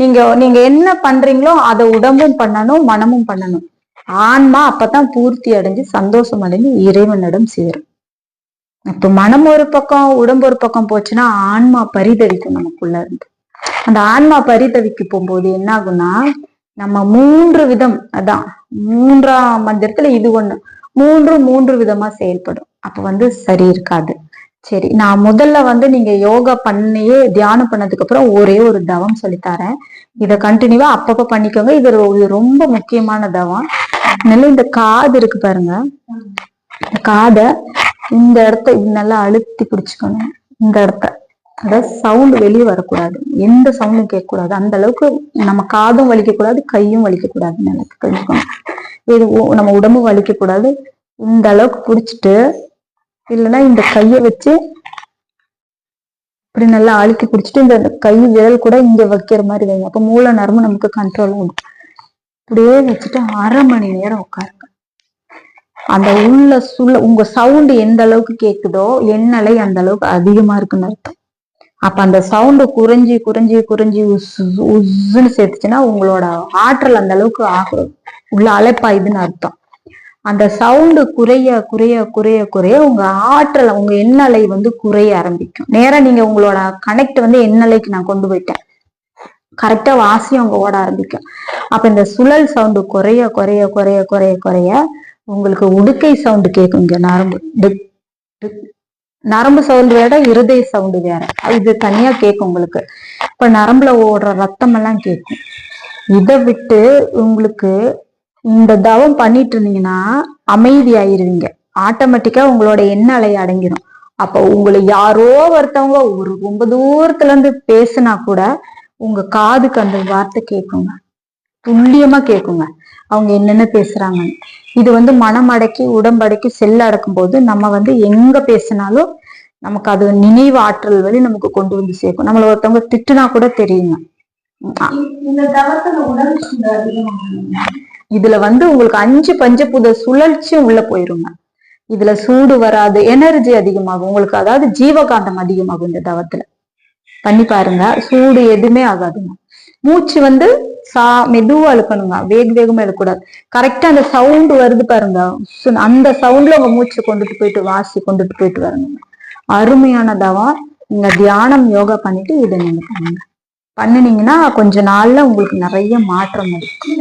நீங்க நீங்க என்ன பண்றீங்களோ அதை உடம்பும் பண்ணணும், மனமும் பண்ணணும். ஆன்மா அப்பதான் பூர்த்தி அடைஞ்சு சந்தோஷம் அடைஞ்சு இறைவனிடம் சேரும். இப்ப மனம் ஒரு பக்கம் உடம்பு ஒரு பக்கம் போச்சுன்னா ஆன்மா பரிதவிக்கும் நமக்குள்ள இருந்து. அந்த ஆன்மா பரிதவிக்கு போகும்போது என்ன ஆகும்னா, நம்ம 3 விதம், அதான் 3ஆம் மந்திரத்துல இது ஒண்ணு, மூன்று விதமா செயல்படும். அப்ப சரி இருக்காது. சரி, நான் முதல்ல நீங்க யோகா பண்ணியே தியானம் பண்ணதுக்கு அப்புறம் ஒரே ஒரு தவம் சொல்லித்தரேன். இத கண்டினியூவா அப்பப்ப பண்ணிக்கோங்க. இது ரொம்ப முக்கியமான தவம். அதனால இந்த காது இருக்கு பாருங்க, இந்த காதை இந்த இடத்த நல்லா அழுத்தி பிடிச்சுக்கணும். இந்த இடத்த, அதாவது சவுண்ட் வெளியே வரக்கூடாது, எந்த சவுண்டும் கேட்கக்கூடாது. அந்த அளவுக்கு நம்ம காதும் வலிக்க கூடாது, கையும் வலிக்க கூடாதுன்னு எனக்கு தெரிஞ்சுக்கணும். இது நம்ம உடம்பும் வலிக்க கூடாது. இந்த அளவுக்கு பிடிச்சிட்டு, இல்லைன்னா இந்த கையை வச்சு இப்படி நல்லா அழுத்தி பிடிச்சிட்டு இந்த கை விரல் கூட இங்க வைக்கிற மாதிரி வைங்க. அப்ப மூல நரம்பு நமக்கு கண்ட்ரோல் ஆகும். இப்படியே வச்சுட்டு 1/2 மணி நேரம் உட்காருங்க. அந்த உங்க சவுண்டு எந்த அளவுக்கு கேக்குதோ எண்ணலை அந்த அளவுக்கு அதிகமா இருக்குன்னு அர்த்தம். அப்ப அந்த சவுண்டு குறைஞ்சி குறைஞ்சி குறைஞ்சி உஸ்ன்னு சேர்த்துச்சுன்னா உங்களோட ஆற்றல் அந்த அளவுக்கு ஆகும், உள்ள அலைப்பாயுதுன்னு அர்த்தம். அந்த சவுண்டு குறைய குறைய குறைய குறைய உங்க ஆற்றல், உங்க எண்ணலை குறைய ஆரம்பிக்கும். நேரா நீங்க உங்களோட கனெக்ட் எண்ணலைக்கு நான் கொண்டு போயிட்டேன். கரெக்டா வாசியம் அங்க ஓட ஆரம்பிக்கும். அப்ப இந்த சுழல் சவுண்டு குறைய குறைய குறைய குறைய குறைய உங்களுக்கு உடுக்கை சவுண்டு கேட்கும். இங்க நரம்பு சவுண்டு வேற, இருதய சவுண்டு வேற, இது தனியா கேட்கும் உங்களுக்கு. இப்ப நரம்புல ஓடுற ரத்தம் எல்லாம் கேட்கும். இதை விட்டு உங்களுக்கு இந்த தவம் பண்ணிட்டு இருந்தீங்கன்னா அமைதி ஆயிருவீங்க. ஆட்டோமேட்டிக்கா உங்களோட எண்ண அலை அடங்கிடும். அப்ப உங்களை யாரோ ஒருத்தவங்க ரொம்ப தூரத்துல இருந்து பேசுனா கூட உங்க காதுக்கு அந்த வார்த்தை கேட்குங்க, துல்லியமா கேட்குங்க அவங்க என்னென்ன பேசுறாங்கன்னு. இது மனம் அடக்கி உடம்படக்கி செல்ல அடக்கும் போது நம்ம எங்க பேசினாலும் நமக்கு அது நினைவு ஆற்றல் வழி நமக்கு கொண்டு சேர்க்கும். நம்மள ஒருத்தவங்க திட்டுனா கூட தெரியுங்க. இதுல உங்களுக்கு 5 பஞ்சபூத சுழற்சியும் உள்ள போயிருங்க. இதுல சூடு வராது, எனர்ஜி அதிகமாகும் உங்களுக்கு, அதாவது ஜீவகாந்தம் அதிகமாகும். இந்த தவத்துல பண்ணி பாருங்க, சூடு எதுவுமே ஆகாதுங்க. மூச்சு மெதுவா இழுக்கணுங்க, வேகமா இழுக்கக்கூடாது. கரெக்டா அந்த சவுண்டு வருது பாருங்க, அந்த சவுண்ட்ல உங்க மூச்சு கொண்டுட்டு போயிட்டு வரணுங்க. அருமையான தவம். நீங்க தியானம் யோகா பண்ணிட்டு இதை நீங்க பண்ணினீங்கன்னா கொஞ்ச நாள்ல உங்களுக்கு நிறைய மாற்றம் இருக்கும்.